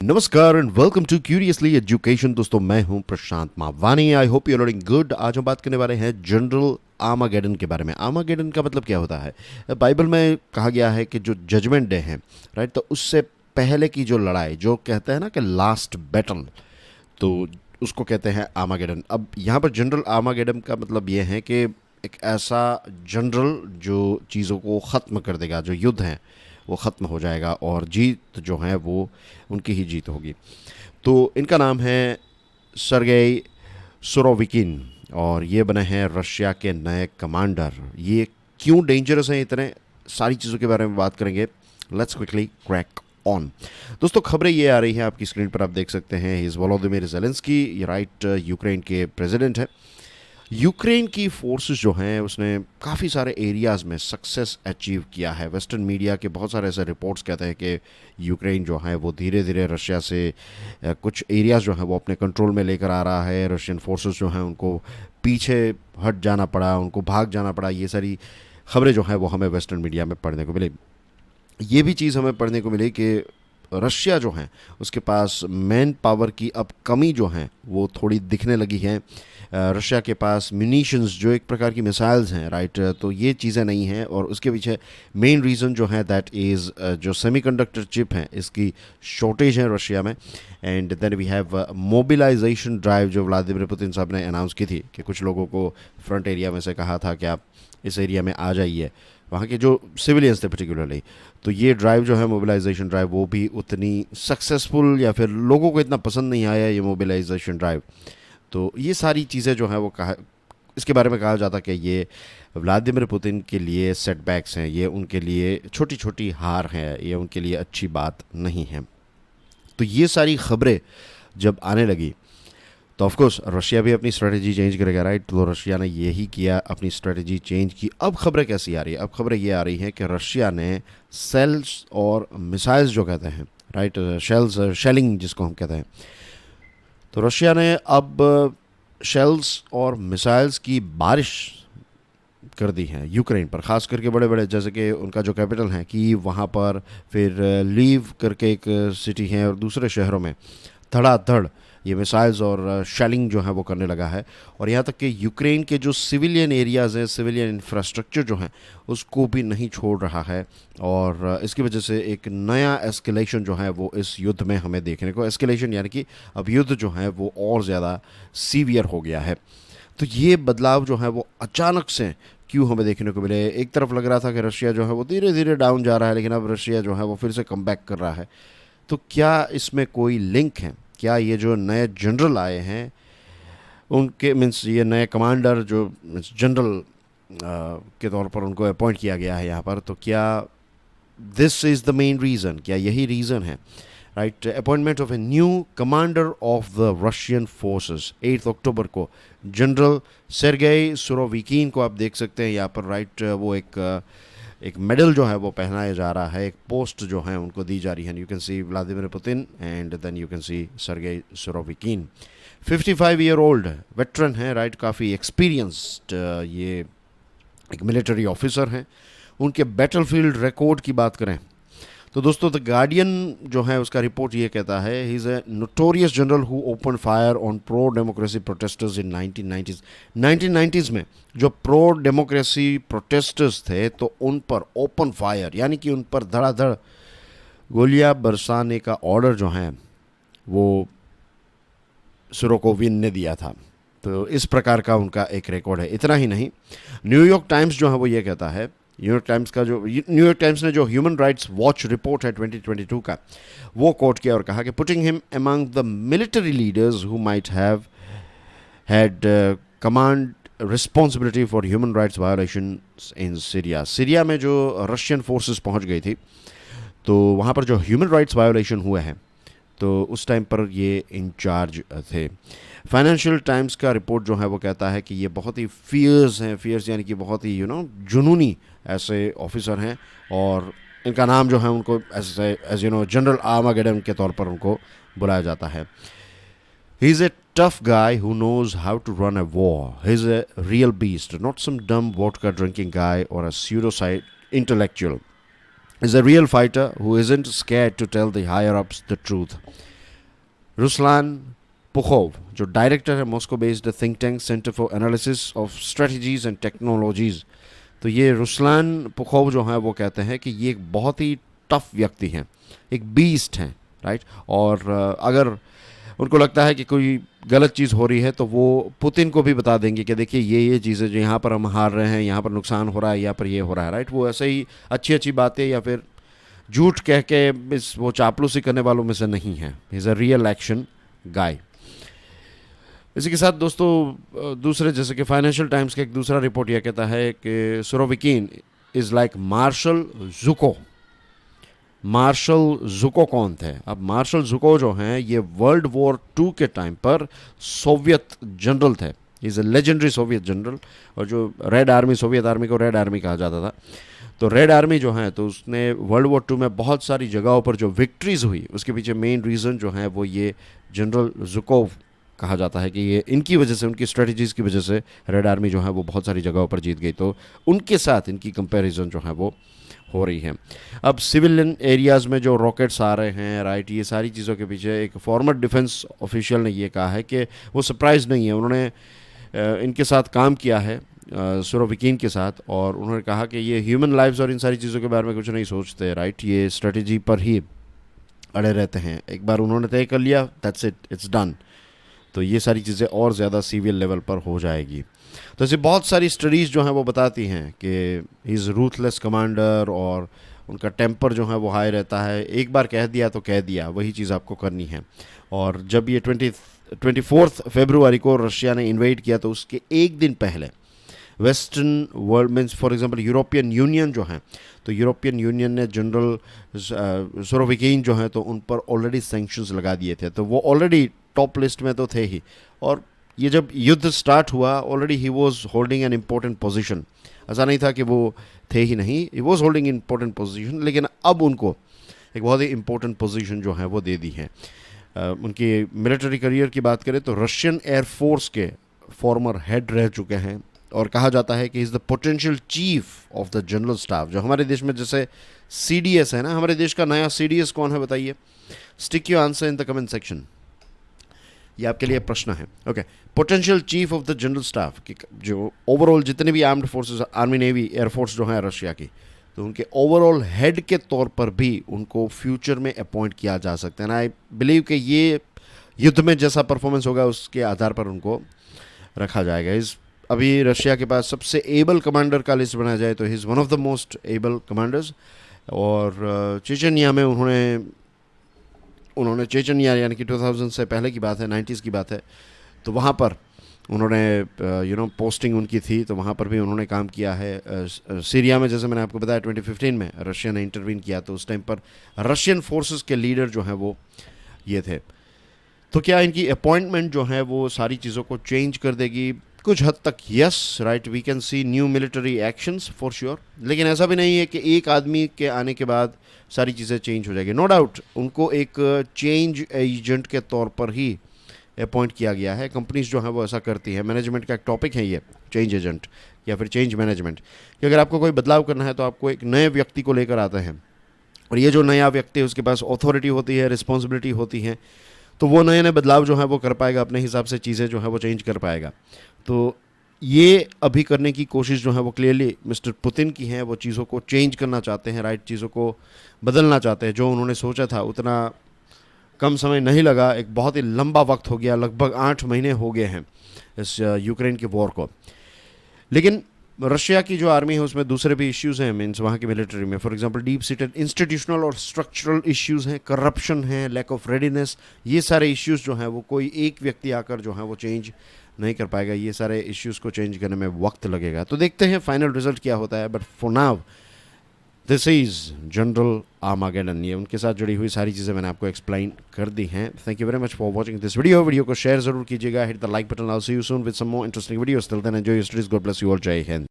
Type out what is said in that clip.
नमस्कार and welcome to Curiously Education. दोस्तों, मैं हूं Prashant Mawani. I hope you are doing good. आज हम बात करने वाले हैं जनरल आर्मागेडन के बारे में। आर्मागेडन का मतलब क्या होता है? बाइबल में कहा गया है कि जो जजमेंट डे है, राइट, तो उससे पहले की जो लड़ाई, जो कहते हैं ना कि लास्ट बैटल, तो उसको कहते हैं आर्मागेडन। अब यहाँ पर जनरल आर्मागेडन का मतलब ये है कि एक ऐसा जनरल जो चीज़ों को ख़त्म कर देगा, जो युद्ध है वो ख़त्म हो जाएगा और जीत जो है वो उनकी ही जीत होगी। तो इनका नाम है सरगेई सुरोविकिन और ये बने हैं रशिया के नए कमांडर। ये क्यों डेंजरस हैं, इतने सारी चीज़ों के बारे में बात करेंगे। Let's quickly crack on. दोस्तों, खबरें ये आ रही हैं आपकी स्क्रीन पर, आप देख सकते हैं। ही इज़ वोलोदिमिर ज़ेलेंस्की, ये राइट, यूक्रेन के प्रेसिडेंट है। यूक्रेन की फोर्सेस जो हैं उसने काफ़ी सारे एरियाज़ में सक्सेस अचीव किया है। वेस्टर्न मीडिया के बहुत सारे ऐसे रिपोर्ट्स कहते हैं कि यूक्रेन जो है वो धीरे धीरे रशिया से कुछ एरियाज़ जो हैं वो अपने कंट्रोल में लेकर आ रहा है। रशियन फोर्सेस जो हैं उनको पीछे हट जाना पड़ा, उनको भाग जाना पड़ा। ये सारी खबरें जो हैं वो हमें वेस्टर्न मीडिया में पढ़ने को मिली। ये भी चीज़ हमें पढ़ने को मिली कि रशिया जो है उसके पास मैन पावर की अब कमी जो है वो थोड़ी दिखने लगी है। रशिया के पास म्यूनिशंस, जो एक प्रकार की मिसाइल्स हैं, राइट, तो ये चीज़ें नहीं हैं। और उसके पीछे मेन रीज़न जो है दैट इज़ जो सेमीकंडक्टर चिप हैं इसकी शॉर्टेज है रशिया में। And then we have mobilisation drive जो व्लादिमीर पुतिन साहब ने अनाउंस की थी कि कुछ लोगों को फ्रंट एरिया में से कहा था कि आप इस एरिया में आ जाइए, वहाँ के जो सिविलियंस थे पर्टिकुलरली। तो ये ड्राइव जो है, मोबिलाइजेशन ड्राइव, वो भी उतनी सक्सेसफुल या फिर लोगों को इतना पसंद नहीं आया ये मोबिलाइजेशन ड्राइव। तो ये सारी चीज़ें जो हैं वो कहा, इसके बारे में कहा जाता कि ये व्लादिमीर पुतिन के लिए सेटबैक्स हैं, ये उनके लिए छोटी छोटी हार हैं, ये उनके लिए अच्छी बात नहीं है। तो ये सारी खबरें जब आने लगी तो ऑफकोर्स रशिया भी अपनी स्ट्रेटजी चेंज करेगा, राइट। तो रशिया ने यही किया, अपनी स्ट्रेटजी चेंज की। अब खबरें कैसी आ रही है? अब खबरें ये आ रही हैं कि रशिया ने सेल्स और मिसाइल्स जो कहते हैं, राइट, शेलिंग जिसको हम कहते हैं, तो रशिया ने अब शेल्स और मिसाइल्स की बारिश कर दी है यूक्रेन पर, ख़ास करके बड़े बड़े, जैसे कि उनका जो कैपिटल है कि वहाँ पर, फिर लीव करके एक सिटी है, और दूसरे शहरों में धड़ाधड़ ये मिसाइल्स और शेलिंग जो है वो करने लगा है। और यहाँ तक कि यूक्रेन के जो सिविलियन एरियाज़ हैं, सिविलियन इंफ्रास्ट्रक्चर जो हैं, उसको भी नहीं छोड़ रहा है। और इसकी वजह से एक नया एस्केलेशन जो है वो इस युद्ध में हमें देखने को, एस्केलेशन यानी कि अब युद्ध जो है वो और ज़्यादा सीवियर हो गया है। तो ये बदलाव जो है वो अचानक से क्यों हमें देखने को मिले? एक तरफ लग रहा था कि रशिया जो है वो धीरे धीरे डाउन जा रहा है, लेकिन अब रशिया जो है वो फिर से कम बैक कर रहा है। तो क्या इसमें कोई लिंक है? क्या ये जो नए जनरल आए हैं उनके, मीन्स ये नए कमांडर जो जनरल के तौर पर उनको अपॉइंट किया गया है यहाँ पर, तो क्या this is the main reason? क्या यही रीज़न है? Right, appointment of a new commander of the Russian forces 8 अक्टूबर को जनरल सेर्गेई सुरोविकिन को आप देख सकते हैं यहाँ पर, राइट। वो एक मेडल जो है वो पहनाया जा रहा है, एक पोस्ट जो है उनको दी जा रही है। You can see Vladimir Putin and then you can see Sergei Surovikin. 55 year old veteran है, राइट, काफ़ी एक्सपीरियंस्ड ये एक मिलिट्री ऑफिसर हैं। उनके बैटलफील्ड रिकॉर्ड की बात करें तो दोस्तों, द गार्डियन जो है उसका रिपोर्ट ये कहता है, he is A notorious general who open fire on pro democracy protesters in 1990s। 1990s में जो प्रो डेमोक्रेसी प्रोटेस्टर्स थे तो उन पर ओपन फायर यानी कि उन पर धड़ाधड़ गोलियां बरसाने का ऑर्डर जो है वो सुरोकोविन ने दिया था। तो इस प्रकार का उनका एक रिकॉर्ड है। इतना ही नहीं, न्यूयॉर्क टाइम्स जो है वो ये कहता है, न्यूयॉर्क टाइम्स ने जो ह्यूमन राइट्स वॉच रिपोर्ट है 2022 का, वो कोट किया और कहा कि putting him among the military leaders who might have had command responsibility for human rights violations in Syria. Syria में जो रशियन फोर्सेस पहुंच गई थी तो वहाँ पर जो ह्यूमन राइट्स वायोलेशन हुए हैं तो उस टाइम पर ये इंचार्ज थे। फाइनेंशियल टाइम्स का रिपोर्ट जो है वो कहता है कि ये बहुत ही फियर्स हैं, फियर्स यानी कि बहुत ही जुनूनी ऐसे ऑफिसर हैं, और इनका नाम जो है उनको एज जनरल आर्मागेडन के तौर पर उनको बुलाया जाता है। He is a tough guy who knows how to run a war. He is a real beast, not some dumb vodka drinking guy or a pseudo intellectual. Is a real fighter who isn't scared to tell the higher ups the truth. Ruslan Pukhov जो director है Moscow based think tank Centre for Analysis of Strategies and Technologies. तो ये Ruslan Pukhov जो है वो कहते हैं कि ये एक बहुत ही टफ व्यक्ति हैं, एक बीस्ट हैं, राइट। और अगर उनको लगता है कि कोई गलत चीज़ हो रही है तो वो पुतिन को भी बता देंगे कि देखिए ये चीज़ें जो यहाँ पर हम हार रहे हैं, यहाँ पर नुकसान हो रहा है, यहाँ पर ये हो रहा है, राइट। वो ऐसे ही अच्छी अच्छी बातें या फिर झूठ कह के वो चापलूसी करने वालों में से नहीं है। He is a real action guy. इसी के साथ दोस्तों दूसरे जैसे कि फाइनेंशियल टाइम्स का एक दूसरा रिपोर्ट यह कहता है कि Surovikin is like Marshal Zhukov. Marshal Zhukov कौन थे? अब मार्शल जुको जो हैं ये वर्ल्ड वॉर 2 के टाइम पर सोवियत जनरल थे। Is a legendary Soviet general. और जो रेड आर्मी, सोवियत आर्मी को रेड आर्मी कहा जाता था। तो रेड आर्मी जो है तो उसने वर्ल्ड वॉर 2 में बहुत सारी जगहों पर जो विक्ट्रीज़ हुई उसके पीछे मेन रीज़न जो है वो ये जनरल जुकोव कहा जाता है कि ये इनकी वजह से, उनकी स्ट्रेटजीज़ की वजह से रेड आर्मी जो है वो बहुत सारी जगहों पर जीत गई। तो उनके साथ इनकी कंपैरिजन जो है वो हो रही है। अब सिविलियन एरियाज़ में जो रॉकेट्स आ रहे हैं, राइट, ये सारी चीज़ों के पीछे एक फॉर्मर डिफेंस ऑफिशियल ने ये कहा है कि वो सरप्राइज नहीं है। उन्होंने इनके साथ काम किया है सुरोविकीन के साथ, और उन्होंने कहा कि ये ह्यूमन लाइव्स और इन सारी चीज़ों के बारे में कुछ नहीं सोचते, राइट। ये स्ट्रेटजी पर ही अड़े रहते हैं। एक बार उन्होंने तय कर लिया, दैट्स इट, इट्स डन। तो ये सारी चीज़ें और ज़्यादा सिविल लेवल पर हो जाएगी। तो ऐसे बहुत सारी स्टडीज़ जो हैं वो बताती हैं कि ही इज़ रूथलेस कमांडर, और उनका टेम्पर जो है वो हाई रहता है। एक बार कह दिया तो कह दिया, वही चीज़ आपको करनी है। और जब ये 24 फरवरी को रशिया ने इन्वेड किया तो उसके एक दिन पहले western world means for example European union जो है, तो यूरोपियन यूनियन ने जनरल सुरोविकीन जो है तो उन पर ऑलरेडी सैंक्शंस लगा दिए थे। तो वो ऑलरेडी टॉप लिस्ट में तो थे ही, और ये जब युद्ध स्टार्ट हुआ already he was holding an important position. ऐसा नहीं था कि वो थे ही नहीं, he was holding important position. लेकिन अब उनको एक बहुत ही इम्पोर्टेंट पोजीशन जो है वो दे दी है। उनकी मिलिट्री करियर की बात करें तो रशियन एयरफोर्स के फॉर्मर हेड रह चुके हैं, और कहा जाता है कि is the potential chief of the general staff. जो हमारे देश में जैसे CDS है ना, हमारे देश का नया CDS कौन है बताइए? Stick your answer in the comment section. ये आपके लिए प्रश्न है। Okay, potential chief of the general staff की जो ओवरऑल जितने भी armed forces, army, navy, air force जो है रशिया की, तो उनके ओवरऑल हेड के तौर पर भी उनको फ्यूचर में अपॉइंट किया जा सकता है। आई बिलीव कि ये युद्ध में जैसा परफॉर्मेंस होगा उसके आधार पर उनको रखा जाएगा। इस अभी रशिया के पास सबसे एबल कमांडर का लिस्ट बनाया जाए तो he is one of the most able commanders. और चेचनिया में उन्होंने चेचनिया यानी कि 2000 से पहले की बात है, 90s की बात है, तो वहाँ पर उन्होंने पोस्टिंग उनकी थी, तो वहाँ पर भी उन्होंने काम किया है। सीरिया में जैसे मैंने आपको बताया 2015 में रशिया ने इंटरवीन किया, तो उस टाइम पर रशियन फोर्सेस के लीडर जो हैं वो ये थे। तो क्या इनकी अपॉइंटमेंट जो है वो सारी चीज़ों को चेंज कर देगी? कुछ हद तक yes, right, we can see new military actions for sure. लेकिन ऐसा भी नहीं है कि एक आदमी के आने के बाद सारी चीज़ें चेंज हो जाएगी। नो डाउट उनको एक चेंज एजेंट के तौर पर ही अपॉइंट किया गया है। कंपनीज जो हैं वो ऐसा करती है। मैनेजमेंट का एक टॉपिक है ये, चेंज एजेंट या फिर चेंज मैनेजमेंट, कि अगर आपको कोई बदलाव करना है तो आपको एक नए व्यक्ति को लेकर आते हैं, और ये जो नया व्यक्ति है उसके पास अथॉरिटी होती है, रिस्पॉन्सिबिलिटी होती है, तो वो नए नए बदलाव जो है वो कर पाएगा, अपने हिसाब से चीज़ें जो है वो चेंज कर पाएगा। तो ये अभी करने की कोशिश जो है वो क्लियरली मिस्टर पुतिन की है। वो चीज़ों को चेंज करना चाहते हैं, राइट, चीज़ों को बदलना चाहते हैं। जो उन्होंने सोचा था उतना कम समय नहीं लगा, एक बहुत ही लंबा वक्त हो गया, लगभग 8 महीने हो गए हैं इस यूक्रेन के वॉर को। लेकिन रशिया की जो आर्मी है उसमें दूसरे भी इश्यूज़ हैं, मीन्स वहाँ की मिलिट्री में for example deep seated institutional और स्ट्रक्चरल इश्यूज़ हैं, करप्शन है, लैक ऑफ रेडीनेस। ये सारे इश्यूज़ जो हैं वो कोई एक व्यक्ति आकर जो है वो चेंज नहीं कर पाएगा। ये सारे इश्यूज़ को चेंज करने में वक्त लगेगा। तो देखते हैं फाइनल रिजल्ट क्या होता है। But for now this is general Armageddon. ये उनके साथ जुड़ी हुई सारी चीज़ें मैंने आपको एक्सप्लेन कर दी हैं। Thank you very much for watching this video को शेयर जरूर कीजिएगा, hit the like button. I will see you soon with some more interesting videos. Till then enjoy your studies, God bless you all, Jai Hind.